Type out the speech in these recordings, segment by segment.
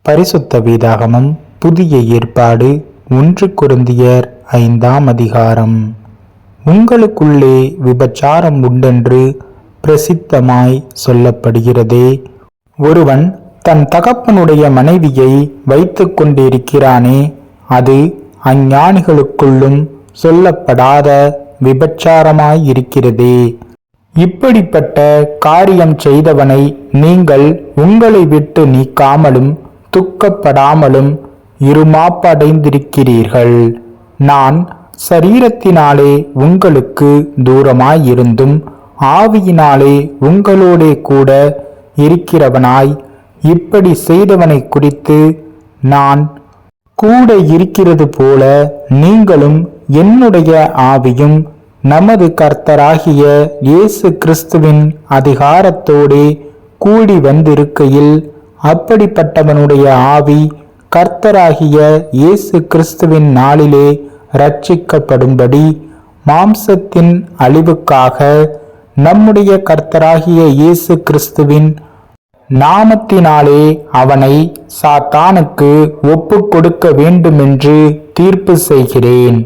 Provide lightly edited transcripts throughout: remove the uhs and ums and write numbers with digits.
பரிசுத்த வேதாகமம் புதிய ஏற்பாடு 1 கொரிந்தியர் 5ஆம் அதிகாரம். உங்களுக்குள்ளே விபச்சாரம் உண்டென்று பிரசித்தமாய் சொல்லப்படுகிறதே. ஒருவன் தன் தகப்பனுடைய மனைவியை வைத்து கொண்டிருக்கிறானே, அது அஞ்ஞானிகளுக்குள்ளும் சொல்லப்படாத விபச்சாரமாயிருக்கிறதே. இப்படிப்பட்ட காரியம் செய்தவனை நீங்கள் உங்களை விட்டு நீக்காமலும் துக்கப்படாமலும் இருமாப்படைந்திருக்கிறீர்கள். நான் சரீரத்தினாலே உங்களுக்கு தூரமாயிருந்தும் ஆவியினாலே உங்களோடே கூட இருக்கிறவனாய் இப்படி செய்தவனை குறித்து நான் கூட இருக்கிறது போல நீங்களும் என்னுடைய ஆவியும் நமது கர்த்தராகிய இயேசு கிறிஸ்துவின் அதிகாரத்தோடே கூடி வந்திருக்கையில் அப்படிப்பட்டவனுடைய ஆவி கர்த்தராகிய இயேசு கிறிஸ்துவின் நாளிலே இரட்சிக்கப்படும்படி மாம்சத்தின் அழிவுக்காக நம்முடைய கர்த்தராகிய இயேசு கிறிஸ்துவின் நாமத்தினாலே அவனை சாத்தானுக்கு ஒப்பு கொடுக்க வேண்டுமென்று தீர்ப்பு செய்கிறேன்.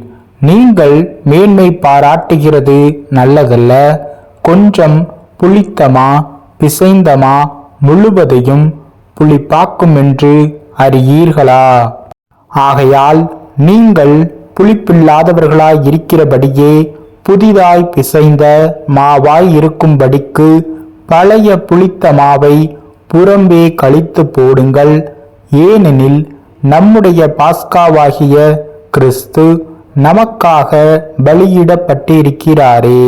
நீங்கள் மேன்மை பாராட்டுகிறது நல்லதல்ல. கொஞ்சம் புளித்தமா பிசைந்தமா முழுவதையும் புளிப்பாக்கும் என்று அறியீர்களா? ஆகையால் நீங்கள் புளிப்பில்லாதவர்களாய் இருக்கிறபடியே புதிதாய் பிசைந்த மாவாய் இருக்கும்படிக்கு பழைய புளித்த மாவை புறம்பே கழித்து போடுங்கள். ஏனெனில் நம்முடைய பாஸ்காவாகிய கிறிஸ்து நமக்காக பலியிடப்பட்டிருக்கிறாரே.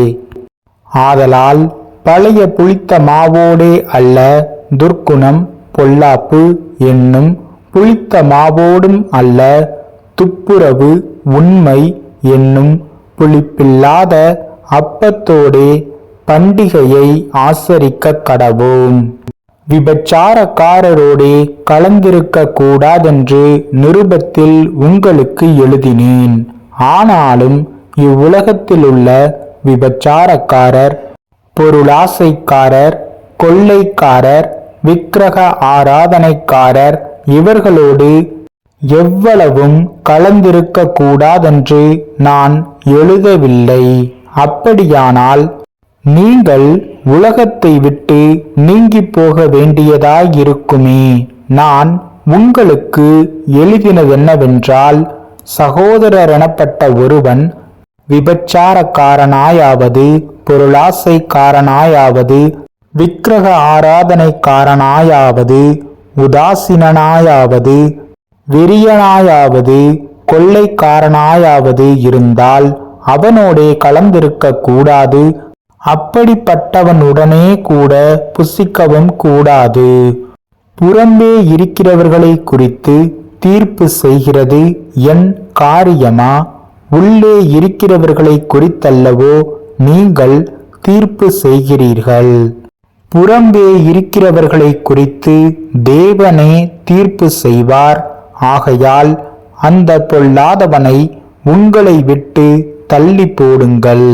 ஆதலால் பழைய புளித்த மாவோடே அல்ல, துர்க்குணம் பொல்லாப்பு என்னும் புளித்த மாவோடும் அல்ல, துப்புரவு உண்மை என்னும் புளிப்பில்லாத அப்பத்தோடே பண்டிகையை ஆசரிக்க கடவோம். விபச்சாரக்காரரோடே கலந்திருக்க கூடாதென்று நிருபத்தில் உங்களுக்கு எழுதினேன். ஆனாலும் இவ்வுலகத்திலுள்ள விபச்சாரக்காரர், பொருளாசைக்காரர், கொள்ளைக்காரர், விக்கிரக ஆராதனைக்காரர் இவர்களோடு எவ்வளவும் கலந்திருக்க கூடாதென்று நான் எழுதவில்லை. அப்படியானால் நீங்கள் உலகத்தை விட்டு நீங்கி போக வேண்டியதாயிருக்குமே. நான் உங்களுக்கு எழுதினதென்னவென்றால், சகோதரர் எனப்பட்ட ஒருவன் விபச்சாரக்காரனாயாவது பொருளாசைக்காரனாயாவது விக்கிரக ஆராதனைக்காரனாயாவது உதாசீனாயாவது வெறியனாயாவது கொள்ளைக்காரனாயாவது இருந்தால் அவனோடே கலந்திருக்க கூடாது. அப்படிப்பட்டவனுடனே கூட புசிக்கவும் கூடாது. புறம்பே இருக்கிறவர்களை குறித்து தீர்ப்பு செய்கிறது என் காரியமா? உள்ளே இருக்கிறவர்களை குறித்தல்லவோ நீங்கள் தீர்ப்பு செய்கிறீர்கள். புறம்பே இருக்கிறவர்களை குறித்து தேவனே தீர்ப்பு செய்வார். ஆகையால் அந்த பொல்லாதவனை உங்களை விட்டு தள்ளி போடுங்கள்.